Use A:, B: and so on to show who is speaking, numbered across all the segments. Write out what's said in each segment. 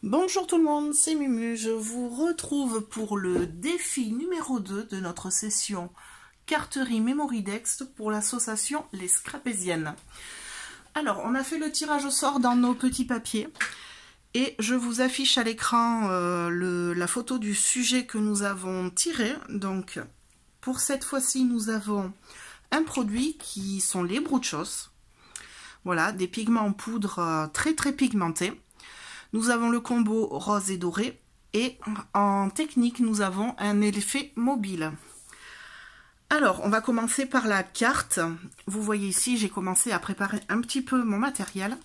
A: Bonjour tout le monde, c'est Mumu, je vous retrouve pour le défi numéro 2 de notre session Carterie Mémoridex pour l'association Les Scrapésiennes. Alors, on a fait le tirage au sort dans nos petits papiers et je vous affiche à l'écran la photo du sujet que nous avons tiré. Donc, pour cette fois-ci, nous avons un produit qui sont les Bruchos. Voilà, des pigments en poudre très pigmentés. Nous avons le combo rose et doré et en technique, nous avons un effet mobile. Alors, on va commencer par la carte. Vous voyez ici, j'ai commencé à préparer un petit peu mon matériel.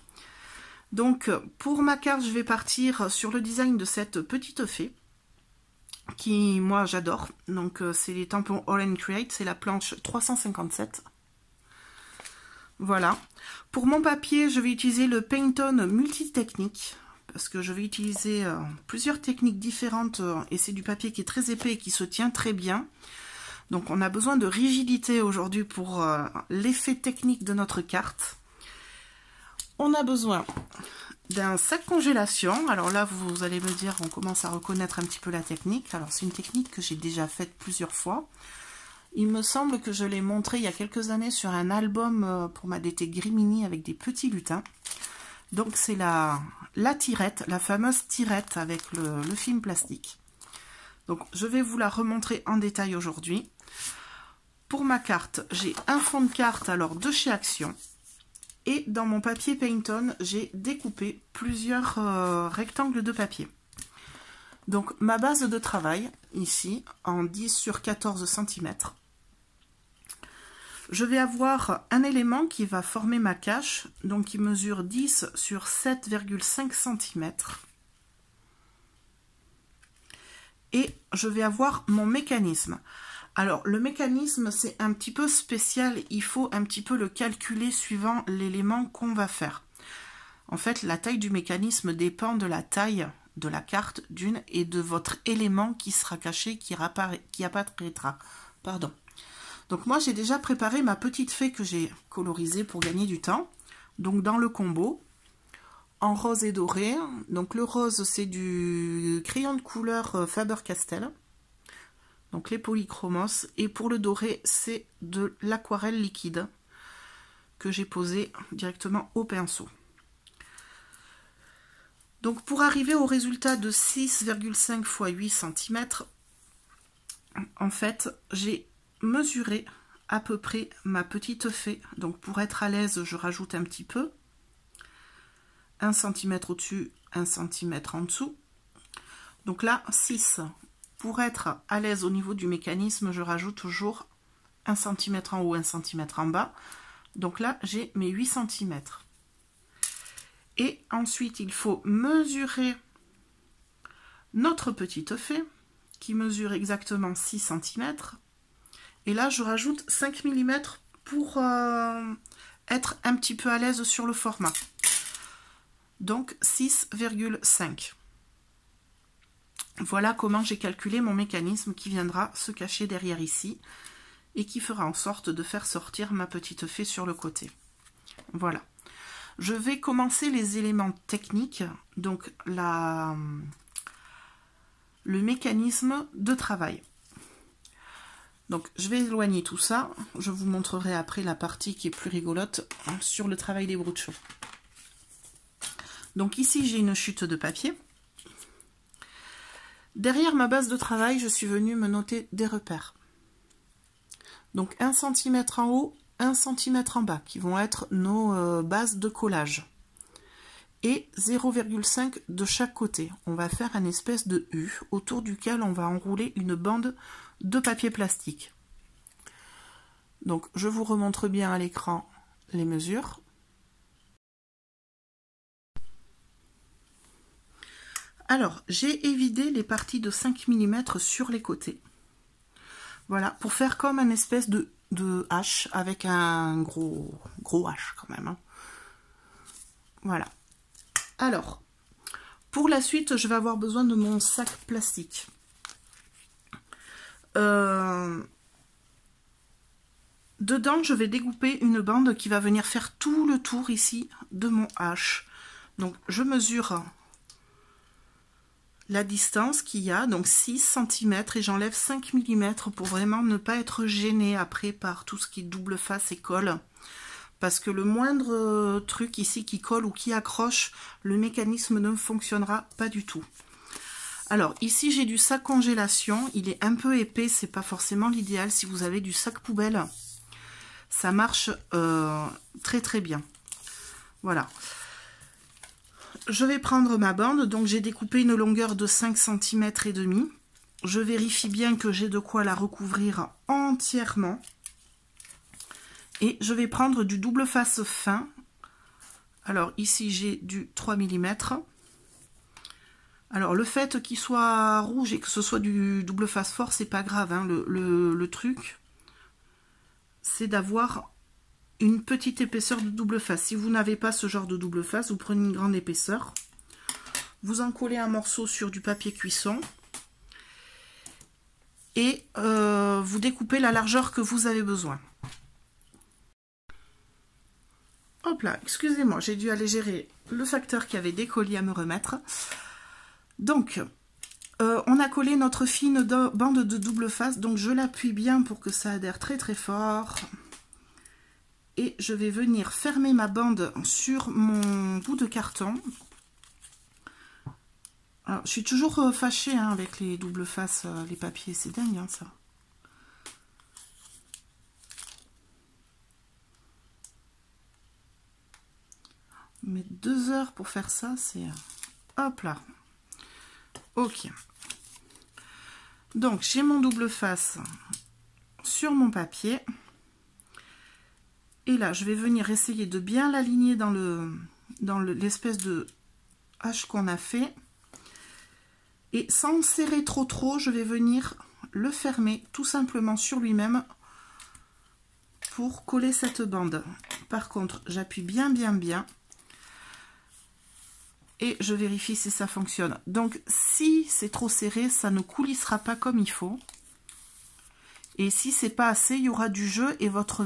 A: Donc, pour ma carte, je vais partir sur le design de cette petite fée qui, moi, j'adore. Donc, c'est les tampons All & Create, c'est la planche 357. Voilà. Pour mon papier, je vais utiliser le Pantone Multitechnique parce que je vais utiliser plusieurs techniques différentes et c'est du papier qui est très épais et qui se tient très bien. Donc on a besoin de rigidité aujourd'hui pour l'effet technique de notre carte. On a besoin d'un sac congélation. Alors là, vous allez me dire, on commence à reconnaître un petit peu la technique. Alors c'est une technique que j'ai déjà faite plusieurs fois. Il me semble que je l'ai montré il y a quelques années sur un album pour ma DT Grimini avec des petits lutins. Donc c'est la tirette, la fameuse tirette avec le film plastique. Donc je vais vous la remontrer en détail aujourd'hui. Pour ma carte, j'ai un fond de carte alors de chez Action. Et dans mon papier Pantone, j'ai découpé plusieurs rectangles de papier. Donc ma base de travail, ici, en 10 sur 14 cm. Je vais avoir un élément qui va former ma cache, donc qui mesure 10 sur 7,5 cm. Et je vais avoir mon mécanisme. Alors, le mécanisme, c'est un petit peu spécial. Il faut un petit peu le calculer suivant l'élément qu'on va faire. En fait, la taille du mécanisme dépend de la taille de la carte d'une et de votre élément qui sera caché, qui apparaîtra. Pardon. Donc moi, j'ai déjà préparé ma petite fée que j'ai colorisée pour gagner du temps. Donc dans le combo, en rose et doré. Donc le rose, c'est du crayon de couleur Faber-Castell. Donc les polychromos. Et pour le doré, c'est de l'aquarelle liquide que j'ai posé directement au pinceau. Donc pour arriver au résultat de 6,5 x 8 cm, en fait, j'ai mesurer à peu près ma petite fée. Donc pour être à l'aise, je rajoute un petit peu. 1 cm au-dessus, 1 cm en dessous. Donc là, 6. Pour être à l'aise au niveau du mécanisme, je rajoute toujours 1 cm en haut, 1 cm en bas. Donc là, j'ai mes 8 cm. Et ensuite, il faut mesurer notre petite fée, qui mesure exactement 6 cm. Et là, je rajoute 5 mm pour être un petit peu à l'aise sur le format. Donc 6,5. Voilà comment j'ai calculé mon mécanisme qui viendra se cacher derrière ici et qui fera en sorte de faire sortir ma petite fée sur le côté. Voilà. Je vais commencer les éléments techniques, donc le mécanisme de travail. Donc je vais éloigner tout ça, je vous montrerai après la partie qui est plus rigolote sur le travail des Bruchos. Donc ici j'ai une chute de papier. Derrière ma base de travail, je suis venue me noter des repères. Donc 1 cm en haut, 1 cm en bas, qui vont être nos bases de collage. Et 0,5 de chaque côté. On va faire une espèce de U autour duquel on va enrouler une bande de papier plastique. Donc je vous remontre bien à l'écran les mesures. Alors j'ai évidé les parties de 5 mm sur les côtés. Voilà, pour faire comme un espèce de H avec un gros H quand même. Hein. Voilà. Alors, pour la suite, je vais avoir besoin de mon sac plastique. Dedans, je vais découper une bande qui va venir faire tout le tour ici de mon H. Donc, je mesure la distance qu'il y a, donc 6 cm, et j'enlève 5 mm pour vraiment ne pas être gênée après par tout ce qui est double face et colle. Parce que le moindre truc ici qui colle ou qui accroche, le mécanisme ne fonctionnera pas du tout. Alors ici j'ai du sac congélation, il est un peu épais, c'est pas forcément l'idéal. Si vous avez du sac poubelle, ça marche très très bien. Voilà. Je vais prendre ma bande, donc j'ai découpé une longueur de 5 cm et demi. Je vérifie bien que j'ai de quoi la recouvrir entièrement. Et je vais prendre du double face fin. Alors ici j'ai du 3 mm. Alors le fait qu'il soit rouge et que ce soit du double face fort, c'est pas grave, hein. Le truc, c'est d'avoir une petite épaisseur de double face. Si vous n'avez pas ce genre de double face, vous prenez une grande épaisseur. Vous en collez un morceau sur du papier cuisson. Et vous découpez la largeur que vous avez besoin. Hop là, excusez-moi, j'ai dû aller gérer le facteur qui avait des colis à me remettre. Donc, on a collé notre fine bande de double face, donc je l'appuie bien pour que ça adhère très très fort. Et je vais venir fermer ma bande sur mon bout de carton. Alors, je suis toujours fâchée hein, avec les doubles faces, les papiers, c'est dingue hein, ça. Mais 2 heures pour faire ça, c'est... Hop là. Ok. Donc, j'ai mon double face sur mon papier. Et là, je vais venir essayer de bien l'aligner dans l'espèce de H qu'on a fait. Et sans serrer trop, je vais venir le fermer tout simplement sur lui-même pour coller cette bande. Par contre, j'appuie bien. Et je vérifie si ça fonctionne. Donc, si c'est trop serré, ça ne coulissera pas comme il faut. Et si c'est pas assez, il y aura du jeu et votre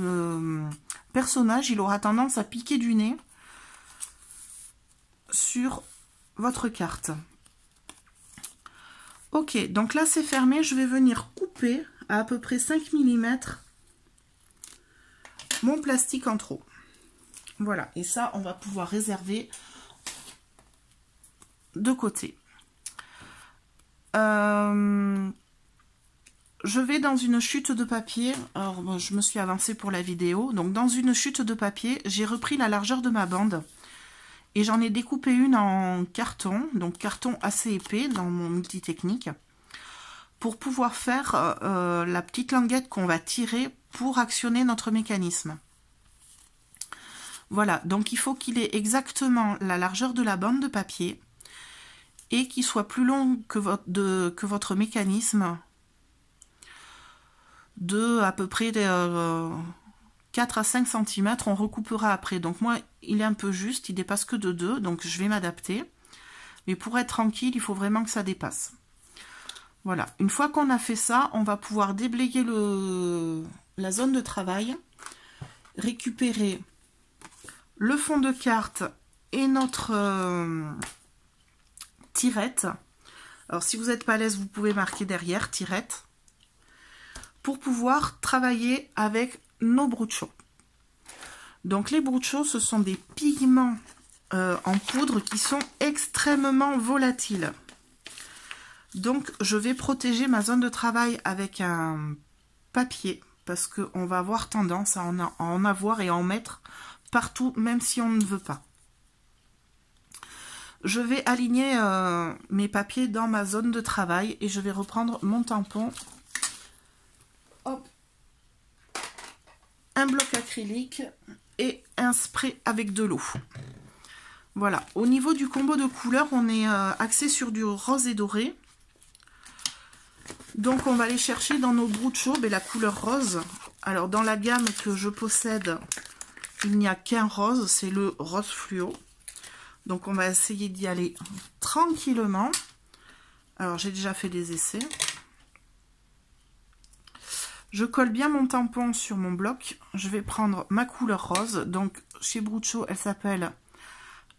A: personnage, il aura tendance à piquer du nez sur votre carte. Ok, donc là c'est fermé. Je vais venir couper à peu près 5 mm mon plastique en trop. Voilà, et ça, on va pouvoir réserver de côté. Je vais dans une chute de papier. Alors bon, je me suis avancée pour la vidéo. Donc dans une chute de papier, j'ai repris la largeur de ma bande et j'en ai découpé une en carton, donc carton assez épais dans mon multi-technique, pour pouvoir faire la petite languette qu'on va tirer pour actionner notre mécanisme. Voilà, donc il faut qu'il ait exactement la largeur de la bande de papier et qu'il soit plus long que votre mécanisme de à peu près 4 à 5 cm. On recoupera après. Donc moi, il est un peu juste, il dépasse que de 2, donc je vais m'adapter. Mais pour être tranquille, il faut vraiment que ça dépasse. Voilà, une fois qu'on a fait ça, on va pouvoir déblayer la zone de travail, récupérer le fond de carte et notre tirette. Alors si vous n'êtes pas à l'aise, vous pouvez marquer derrière tirette pour pouvoir travailler avec nos broutchos. Donc les broutchos, ce sont des pigments en poudre qui sont extrêmement volatiles. Donc je vais protéger ma zone de travail avec un papier parce qu'on va avoir tendance à en avoir et à en mettre partout, même si on ne veut pas. Je vais aligner mes papiers dans ma zone de travail et je vais reprendre mon tampon. Hop. Un bloc acrylique et un spray avec de l'eau. Voilà. Au niveau du combo de couleurs, on est axé sur du rose et doré. Donc on va aller chercher dans nos broutchos la couleur rose. Alors dans la gamme que je possède, il n'y a qu'un rose, c'est le rose fluo. Donc on va essayer d'y aller tranquillement. Alors j'ai déjà fait des essais. Je colle bien mon tampon sur mon bloc. Je vais prendre ma couleur rose. Donc chez Broutcho, elle s'appelle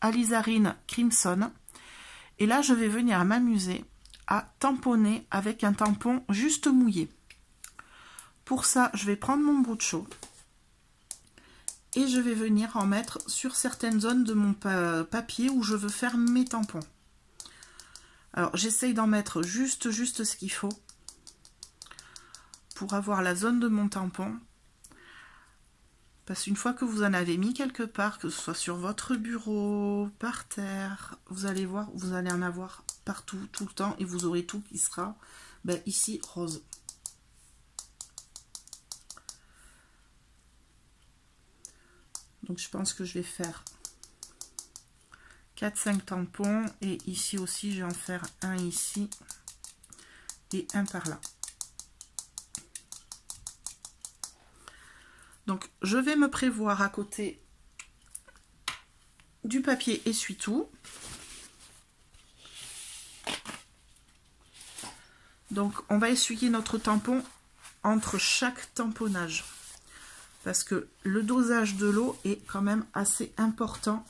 A: Alizarine Crimson. Et là, je vais venir m'amuser à tamponner avec un tampon juste mouillé. Pour ça, je vais prendre mon bout de chaud et je vais venir en mettre sur certaines zones de mon papier où je veux faire mes tampons. Alors, j'essaye d'en mettre juste ce qu'il faut pour avoir la zone de mon tampon. Parce qu'une fois que vous en avez mis quelque part, que ce soit sur votre bureau, par terre, vous allez voir, vous allez en avoir partout, tout le temps, et vous aurez tout qui sera ici rose. Donc je pense que je vais faire 4-5 tampons, et ici aussi je vais en faire un ici et un par là. Donc je vais me prévoir à côté du papier essuie-tout. Donc on va essuyer notre tampon entre chaque tamponnage, parce que le dosage de l'eau est quand même assez important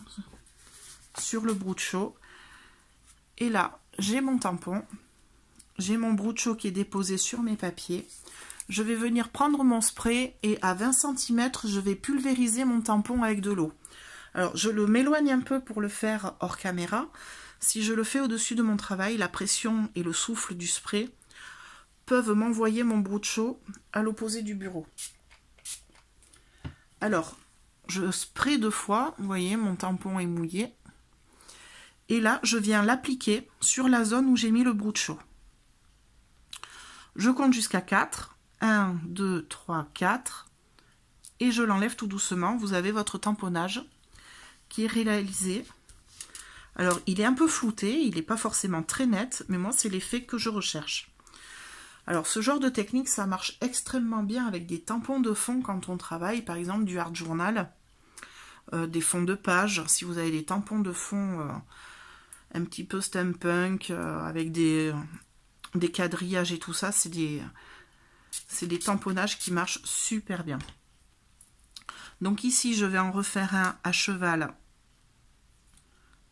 A: sur le broute chaud. Et là, j'ai mon tampon, j'ai mon broute chaud qui est déposé sur mes papiers. Je vais venir prendre mon spray et à 20 cm, je vais pulvériser mon tampon avec de l'eau. Alors, je m'éloigne un peu pour le faire hors caméra. Si je le fais au-dessus de mon travail, la pression et le souffle du spray peuvent m'envoyer mon broute chaud à l'opposé du bureau. Alors, je spray 2 fois, vous voyez, mon tampon est mouillé. Et là, je viens l'appliquer sur la zone où j'ai mis le broute chaud. Je compte jusqu'à 4. 1, 2, 3, 4. Et je l'enlève tout doucement. Vous avez votre tamponnage qui est réalisé. Alors, il est un peu flouté, il n'est pas forcément très net, mais moi, c'est l'effet que je recherche. Alors, ce genre de technique, ça marche extrêmement bien avec des tampons de fond quand on travaille, par exemple du art journal, des fonds de page. Si vous avez des tampons de fond un petit peu steampunk, avec des quadrillages et tout ça, c'est des tamponnages qui marchent super bien. Donc ici, je vais en refaire un à cheval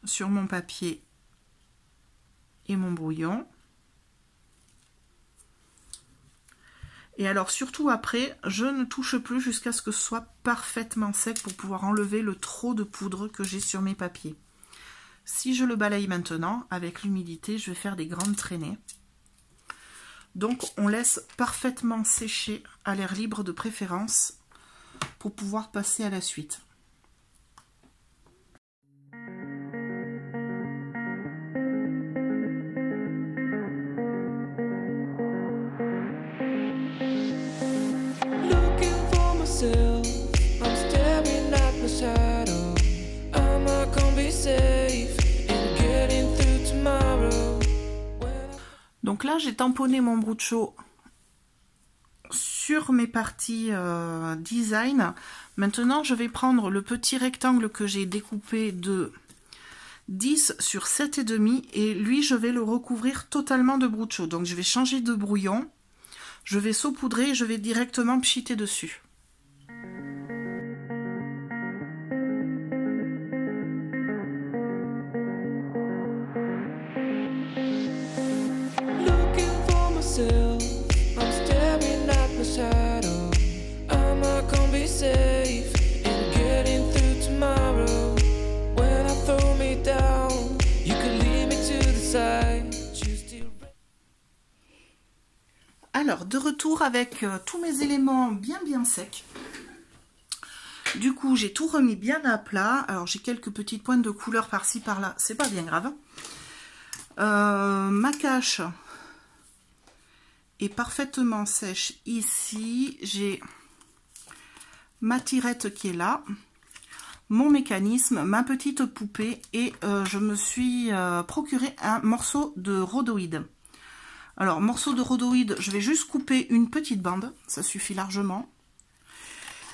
A: sur mon papier et mon brouillon. Et alors surtout après, je ne touche plus jusqu'à ce que ce soit parfaitement sec pour pouvoir enlever le trop de poudre que j'ai sur mes papiers. Si je le balaye maintenant, avec l'humidité, je vais faire des grandes traînées. Donc on laisse parfaitement sécher à l'air libre de préférence pour pouvoir passer à la suite. Donc là, j'ai tamponné mon broute chaud sur mes parties design. Maintenant, je vais prendre le petit rectangle que j'ai découpé de 10 sur 7,5 et lui, je vais le recouvrir totalement de broute chaud. Donc, je vais changer de brouillon, je vais saupoudrer et je vais directement pchiter dessus. Alors, de retour avec tous mes éléments bien secs. Du coup, j'ai tout remis bien à plat. Alors, j'ai quelques petites pointes de couleur par-ci, par-là. C'est pas bien grave. Ma cache est parfaitement sèche ici. J'ai ma tirette qui est là. Mon mécanisme, ma petite poupée. Et je me suis procuré un morceau de rhodoïde. Alors, morceau de rhodoïde, je vais juste couper une petite bande, ça suffit largement.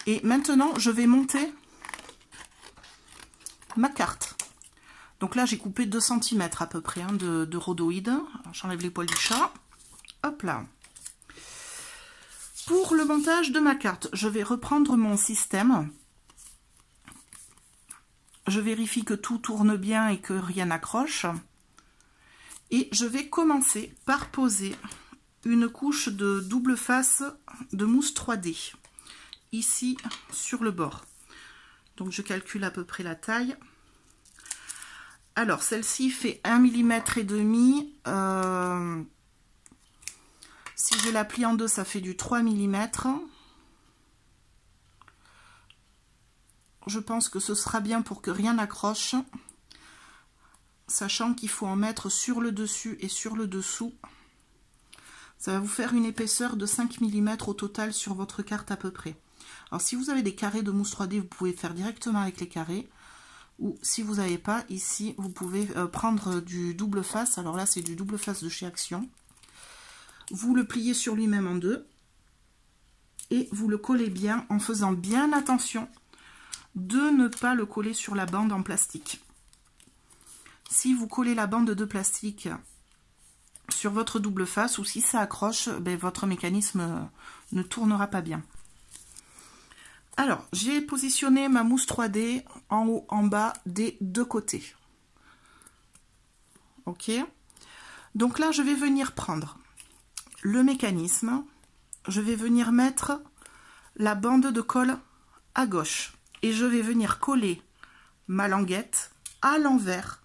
A: Et maintenant, je vais monter ma carte. Donc là, j'ai coupé 2 cm à peu près de rhodoïde. J'enlève les poils du chat. Hop là. Pour le montage de ma carte, je vais reprendre mon système. Je vérifie que tout tourne bien et que rien n'accroche. Et je vais commencer par poser une couche de double face de mousse 3D, ici sur le bord. Donc je calcule à peu près la taille. Alors celle-ci fait 1,5 mm. Si je la plie en deux, ça fait du 3 mm. Je pense que ce sera bien pour que rien n'accroche, sachant qu'il faut en mettre sur le dessus et sur le dessous. Ça va vous faire une épaisseur de 5 mm au total sur votre carte à peu près. Alors si vous avez des carrés de mousse 3D, vous pouvez faire directement avec les carrés. Ou si vous n'avez pas, ici, vous pouvez prendre du double face. Alors là, c'est du double face de chez Action. Vous le pliez sur lui-même en deux. Et vous le collez bien en faisant bien attention de ne pas le coller sur la bande en plastique. Si vous collez la bande de plastique sur votre double face ou si ça accroche, ben, votre mécanisme ne tournera pas bien. Alors, j'ai positionné ma mousse 3D en haut, en bas des deux côtés. Ok. Donc là, je vais venir prendre le mécanisme. Je vais venir mettre la bande de colle à gauche. Et je vais venir coller ma languette à l'envers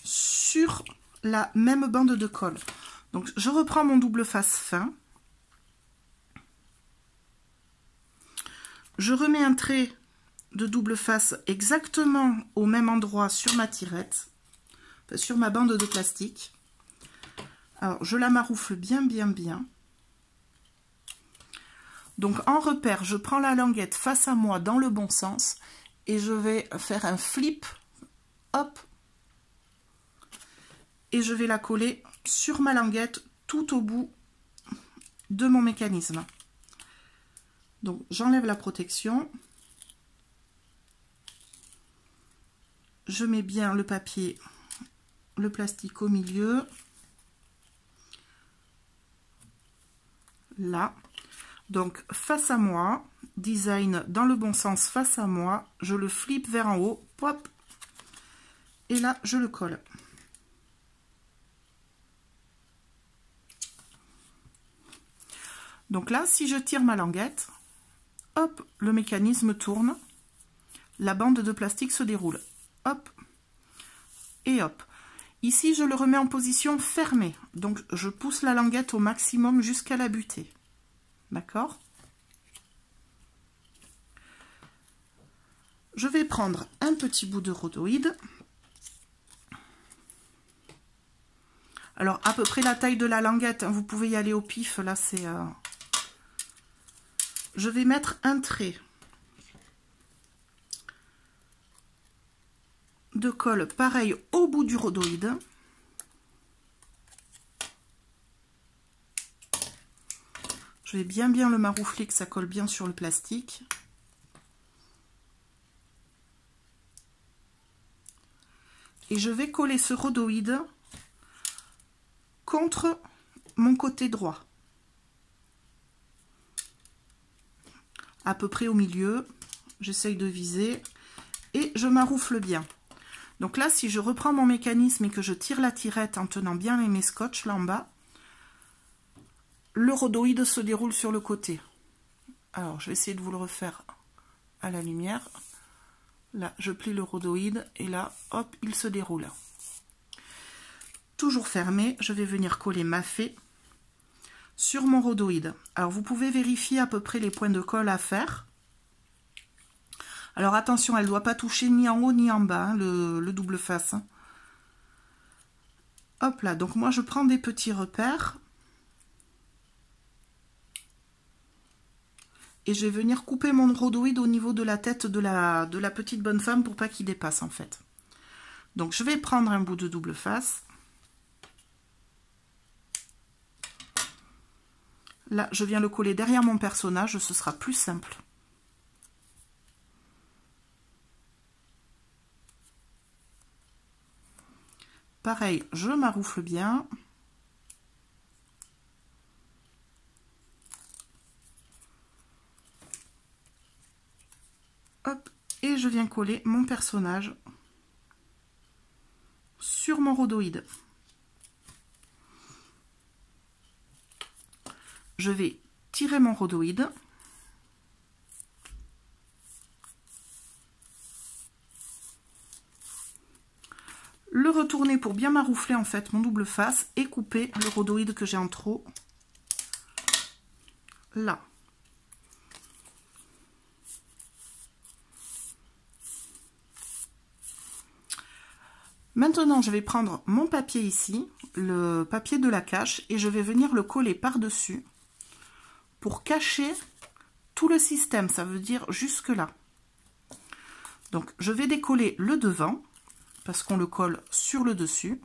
A: sur la même bande de colle. Donc, je reprends mon double face fin. Je remets un trait de double face exactement au même endroit sur ma tirette, enfin, sur ma bande de plastique. Alors, je la maroufle bien. Donc, en repère, je prends la languette face à moi dans le bon sens et je vais faire un flip, hop, et je vais la coller sur ma languette tout au bout de mon mécanisme. Donc, j'enlève la protection. Je mets bien le papier, le plastique au milieu. Là. Donc, face à moi, design dans le bon sens face à moi. Je le flippe vers en haut. Hop. Et là, je le colle. Donc là, si je tire ma languette, hop, le mécanisme tourne. La bande de plastique se déroule. Hop. Et hop. Ici, je le remets en position fermée. Donc, je pousse la languette au maximum jusqu'à la butée. D'accord? Je vais prendre un petit bout de rhodoïde. Alors, à peu près la taille de la languette, hein, vous pouvez y aller au pif. Là, c'est... Je vais mettre un trait de colle pareil au bout du rhodoïde. Je vais bien le maroufler, que ça colle bien sur le plastique. Et je vais coller ce rhodoïde contre mon côté droit. À peu près au milieu. J'essaye de viser. Et je maroufle bien. Donc là, si je reprends mon mécanisme et que je tire la tirette en tenant bien mes scotch là en bas, le rhodoïde se déroule sur le côté. Alors, je vais essayer de vous le refaire à la lumière. Là, je plie le rhodoïde et là, hop, il se déroule. Toujours fermé, je vais venir coller ma fée sur mon rhodoïde. Alors, vous pouvez vérifier à peu près les points de colle à faire. Alors, attention, elle ne doit pas toucher ni en haut ni en bas, hein, le double face. Hop là, donc moi, je prends des petits repères. Et je vais venir couper mon rhodoïde au niveau de la tête de la petite bonne femme pour pas qu'il dépasse en fait. Donc je vais prendre un bout de double face. Là, je viens le coller derrière mon personnage, ce sera plus simple. Pareil, je maroufle bien. Hop, et je viens coller mon personnage sur mon rhodoïde. je vais tirer mon rhodoïde. Le retourner pour bien maroufler en fait mon double face et couper le rhodoïde que j'ai en trop là. Maintenant, je vais prendre mon papier ici, le papier de la cache, et je vais venir le coller par-dessus pour cacher tout le système, ça veut dire jusque là. Donc, je vais décoller le devant, parce qu'on le colle sur le dessus.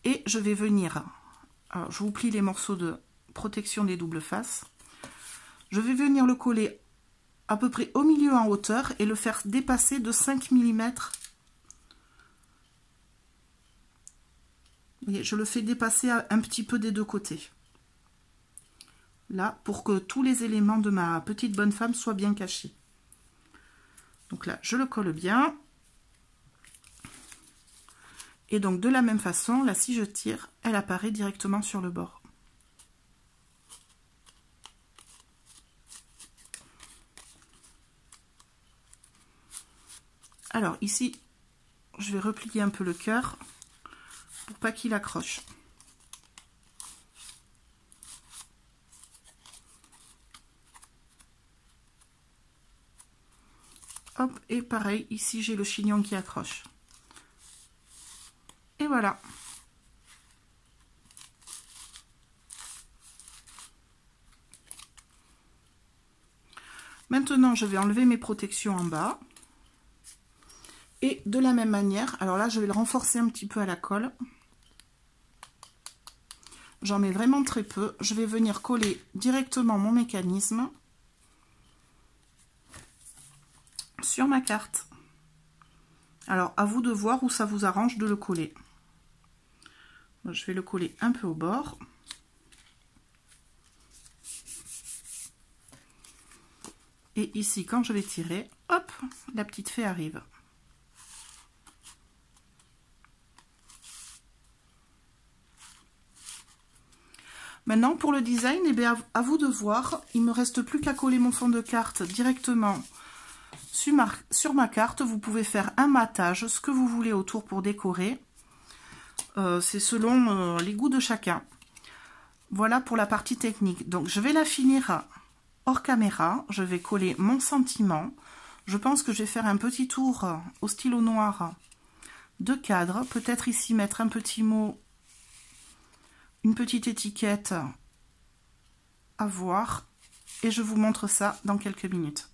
A: Et je vais venir, alors je vous plie les morceaux de protection des doubles faces. Je vais venir le coller à peu près au milieu en hauteur et le faire dépasser de 5 mm. Et je le fais dépasser un petit peu des deux côtés. Là, pour que tous les éléments de ma petite bonne femme soient bien cachés. Donc là, je le colle bien. Et donc, de la même façon, là, si je tire, elle apparaît directement sur le bord. Alors, ici, je vais replier un peu le cœur pour pas qu'il accroche. Hop, et pareil, ici, j'ai le chignon qui accroche. Et voilà. Maintenant, je vais enlever mes protections en bas. Et de la même manière, alors là, je vais le renforcer un petit peu à la colle. J'en mets vraiment très peu. Je vais venir coller directement mon mécanisme sur ma carte. Alors, à vous de voir où ça vous arrange de le coller. Je vais le coller un peu au bord. Et ici, quand je vais tirer, hop, la petite fée arrive. Maintenant, pour le design, eh bien, à vous de voir. Il ne me reste plus qu'à coller mon fond de carte directement sur ma carte. Vous pouvez faire un matage, ce que vous voulez autour pour décorer. C'est selon les goûts de chacun. Voilà pour la partie technique. Donc, je vais la finir hors caméra. Je vais coller mon sentiment. Je pense que je vais faire un petit tour au stylo noir de cadre. Peut-être ici mettre un petit mot, une petite étiquette à voir. Et je vous montre ça dans quelques minutes.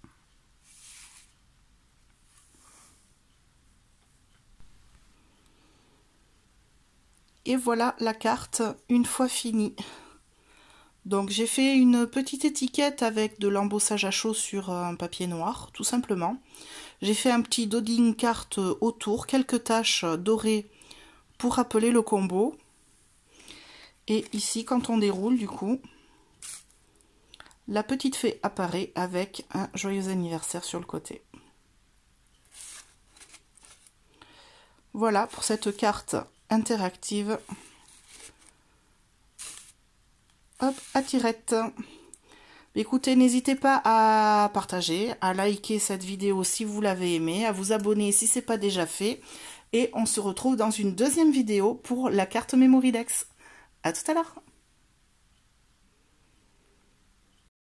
A: Et voilà la carte une fois finie. Donc j'ai fait une petite étiquette avec de l'embossage à chaud sur un papier noir, tout simplement. J'ai fait un petit doding carte autour, quelques taches dorées pour rappeler le combo. Et ici, quand on déroule, du coup, la petite fée apparaît avec un joyeux anniversaire sur le côté. Voilà pour cette carte interactive. Hop, à tirette. Écoutez, n'hésitez pas à partager, à liker cette vidéo si vous l'avez aimée, à vous abonner si ce n'est pas déjà fait. Et on se retrouve dans une deuxième vidéo pour la carte Memory Dex. À tout à l'heure.